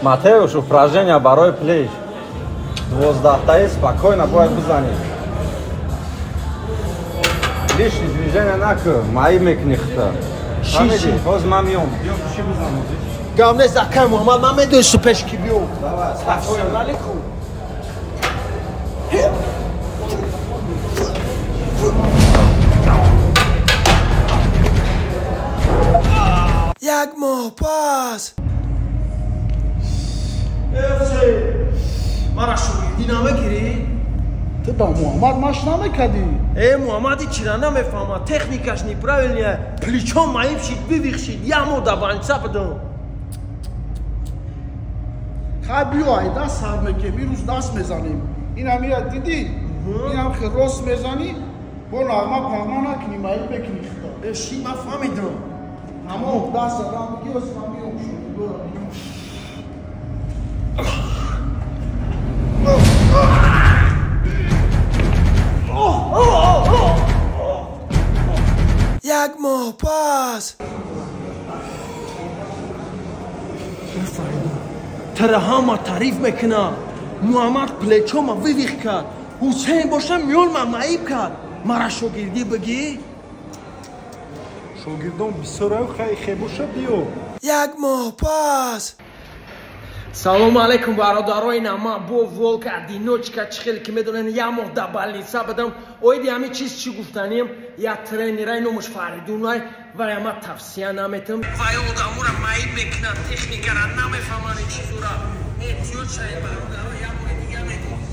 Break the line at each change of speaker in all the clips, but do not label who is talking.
Матеуш, упражнения барой плеч. 12 спокойно будет бизанить. Лишние движения накры, мои мекнихта. Шиши, возьмем.
Главное, закай, Мухаммад, маме до супешки бью.
Давай, спокойно.
Як мох пас. مرا شوگیردی نمیگیری؟
تو با محمد ماش نمیکردی؟
محمدی چرا نمیفهمه تکنیکش نیپراویلیه پلیچون مایب شید ببیخشید یه مودا بانچه بدون
خواهی بیای دست سر میکنی میروز دست میزنیم این هم میاد دیدی؟ این هم که راست میزنی با نغمه پغمه نکنی مایب بکنی خدا
شی ما فهمیدم
اما دست را میگی و سلامیون شد برو
یک ماه پس ترها ما تعریف میکنه محمد پلیچو ما ویویخ کرد حسین باشه میول ما معیب کرد مرا شاگردی بگی
شاگردان بسیار خیلی شد دیو
یک ماه پس سلام علیکم برادرای ما با ولک ادینوچکا چخیل که میدونن یه ماه در بالنیسا بدم اویدی همه چیز چی گفتنیم یا ترینرای نموش فریدونای ولی اما تفسیه نمیتم وای آدمو را معیب میکنن تکنیک را نمیفهمن چیزو را احتیاط شاید برادرای یه ماه دیگه میدونم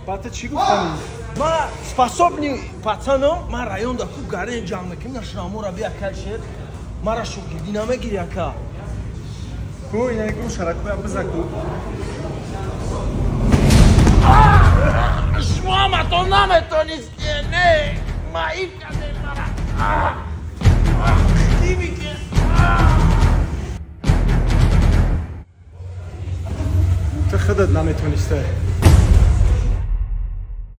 بعد چی گفتم؟
ما способни пацаном ما район да خوب گاره انجام میکنیم نشنامو را بیا کل شد ما را شوگیردی نمیگیری اکا
کو اینا یکم شرکو هم بزکو
شما ما تو نمیتونستی نه معیب کرده مرا چی میگه
تو خودت نمیتونسته